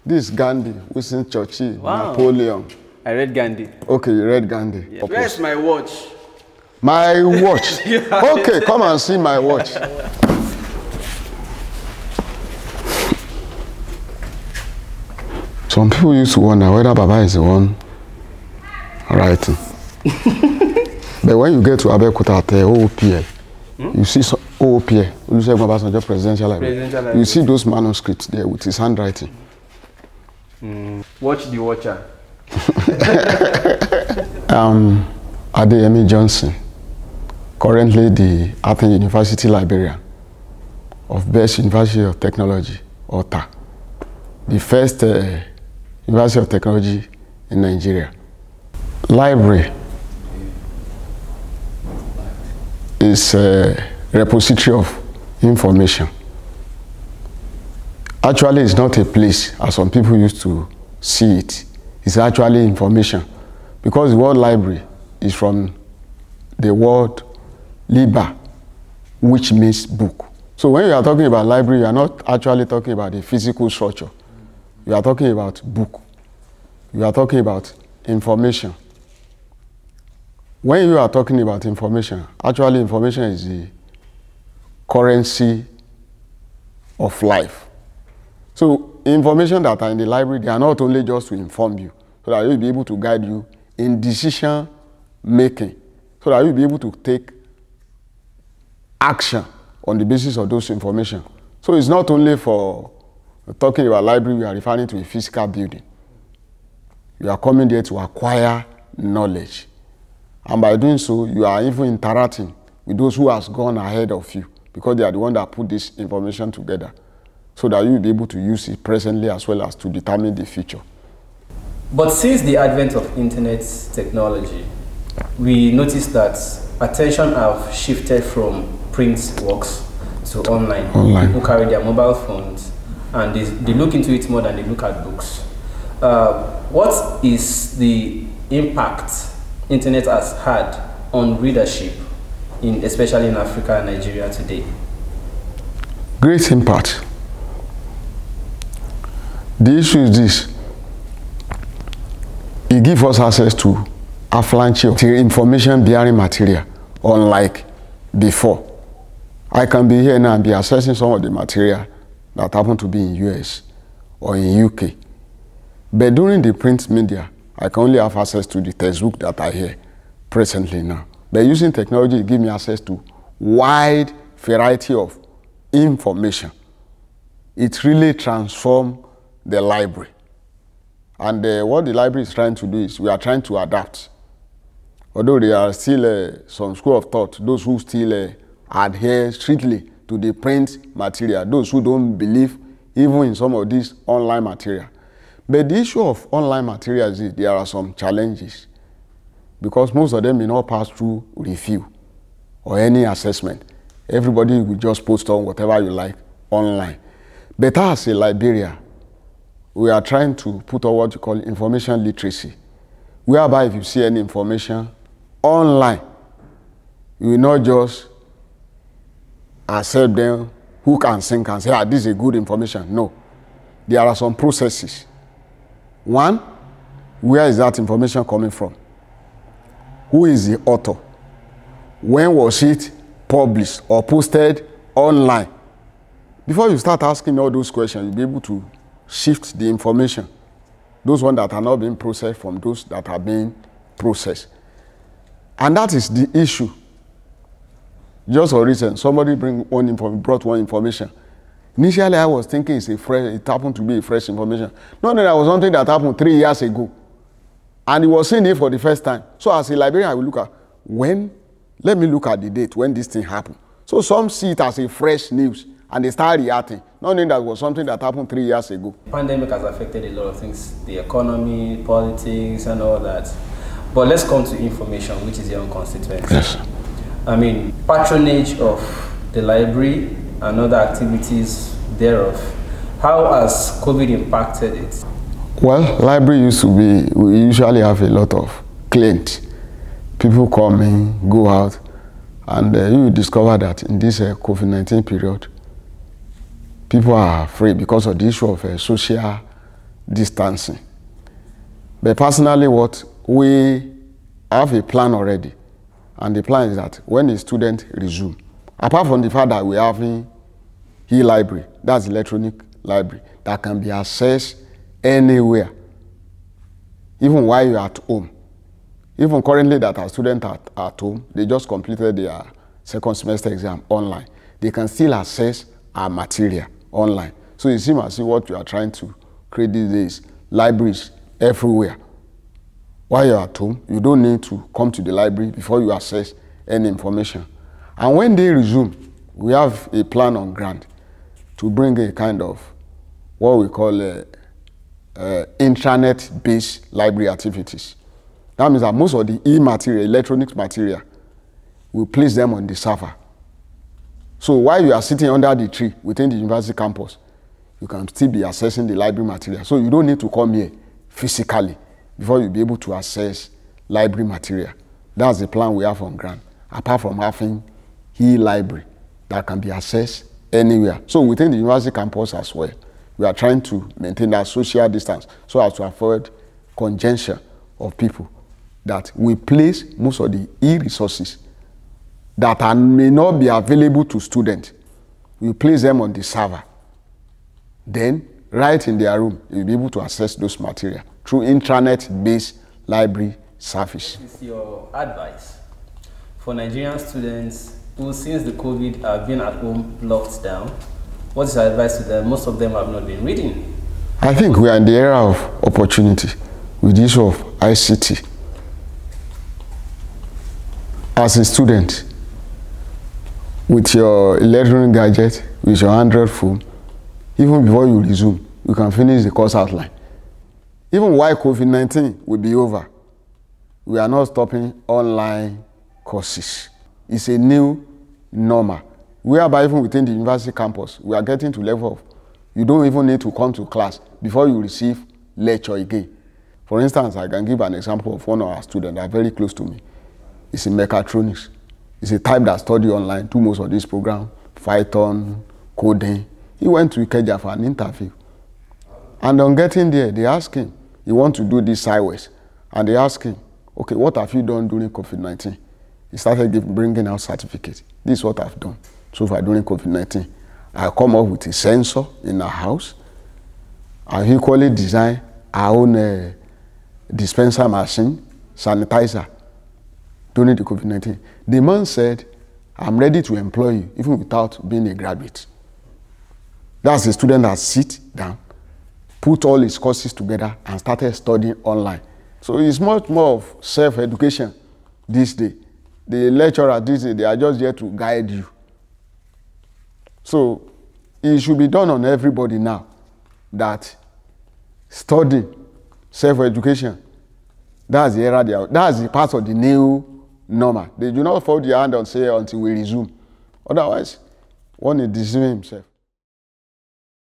This is Gandhi, Winston Churchill, Wow. Napoleon. I read Gandhi. Okay, you read Gandhi. Yeah. Where's my watch? My watch. Okay, come and see my watch. Some people used to wonder whether Baba is the one writing. But when you get to Abeokuta at OOPL, you see some OOPL, Olusegun Obasanjo Presidential Library. You see those manuscripts there with his handwriting. Watch the watcher. Adeyemi Johnson, currently the Athens University Librarian of Best University of Technology, OTA, the first University of Technology in Nigeria. Library is a repository of information. Actually, it's not a place, as some people used to see it. It's actually information, because the word library is from the word liber, which means book. So when you are talking about library, you are not actually talking about the physical structure. You are talking about book. You are talking about information. When you are talking about information, actually information is the currency of life. So information that are in the library, they are not only just to inform you, so that you'll be able to guide you in decision making, so that you'll be able to take action on the basis of those information. So it's not only for talking about library, we are referring to a physical building. You are coming there to acquire knowledge. And by doing so, you are even interacting with those who has gone ahead of you, because they are the one that put this information together, so that you will be able to use it presently as well as to determine the future. But since the advent of internet technology, we noticed that attention have shifted from print works to online. People carry their mobile phones and they look into it more than they look at books. What is the impact internet has had on readership, especially in Africa and Nigeria today? Great impact. The issue is this: it gives us access to avalanche of information bearing material, unlike before. I can be here now and be accessing some of the material that happen to be in US or in UK. But during the print media, I can only have access to the textbook that I hear presently now. But using technology, it gives me access to wide variety of information. It really transforms the library. And what the library is trying to do is, we are trying to adapt. Although there are still some school of thought, those who still adhere strictly to the print material, those who don't believe even in some of this online material. But the issue of online materials is there are some challenges, because most of them may not pass through review or any assessment. Everybody will just post on whatever you like online. But as a librarian, we are trying to put on what you call information literacy, whereby if you see any information online, you will not just accept them hook and sink and say, this is a good information. No. There are some processes. One, where is that information coming from? Who is the author? When was it published or posted online? Before you start asking all those questions, you'll be able to shift the information, those ones that are not being processed from those that are being processed. And that is the issue. Just for reason, somebody brought one information. Initially, I was thinking it happened to be a fresh information. No, that was something that happened 3 years ago. And he was seeing it for the first time. So as a librarian, I will look at let me look at the date when this thing happened. So some see it as a fresh news and they start reacting, not knowing that was something that happened 3 years ago. The pandemic has affected a lot of things, the economy, politics, and all that. But let's come to information, which is your own constituency. Yes. I mean, patronage of the library and other activities thereof. How has COVID impacted it? Well, library used to be, we usually have a lot of clients. People come in, go out, and you will discover that in this COVID-19 period, people are afraid because of the issue of social distancing. But personally, what we have a plan already, and the plan is that when the student resume, apart from the fact that we have e-library, that's electronic library, that can be accessed anywhere, even while you're at home. Even currently that our students at home, they just completed their second semester exam online. They can still access our material online. So you see what you are trying to create these days, libraries everywhere. While you're at home, you don't need to come to the library before you access any information. And when they resume, we have a plan on ground to bring a kind of what we call intranet-based library activities. That means that most of the e-material, electronics material, we place them on the server. So while you are sitting under the tree within the university campus, you can still be accessing the library material. So you don't need to come here physically before you'll be able to access library material. That's the plan we have on ground, apart from having e-library that can be accessed anywhere. So within the university campus as well, we are trying to maintain that social distance so as to avoid congestion of people, that we place most of the e-resources that may not be available to students. We place them on the server. Then, right in their room, you'll be able to access those material through intranet-based library service. What is your advice for Nigerian students who, since the COVID, have been at home locked down? What is your advice to them? Most of them have not been reading. I think we are in the era of opportunity with the issue of ICT. As a student, with your electronic gadget, with your Android phone, even before you resume, you can finish the course outline. Even while COVID-19 will be over, we are not stopping online courses. It's a new normal. Whereby even within the university campus, we are getting to level of, you don't even need to come to class before you receive lecture again. For instance, I can give an example of one of our students that are very close to me. It's in mechatronics. It's a type that study online, do most of this program, Python, coding. He went to Ikeja for an interview. And on getting there, they asked him, he wants to do this sideways. And they asked him, okay, what have you done during COVID-19? He started bringing out certificates. This is what I've done so far during COVID-19. I come up with a sensor in our house. I equally design our own dispenser machine, sanitizer, during the COVID-19. The man said, I'm ready to employ you, even without being a graduate. That's a student that sit down, put all his courses together, and started studying online. So it's much more of self-education this day. The lecturer this day, they are just there to guide you. So it should be done on everybody now that studying, self-education, that's the era, that's the part of the new normal. They do not fold their hand and say until we resume. Otherwise, one is deceiving himself.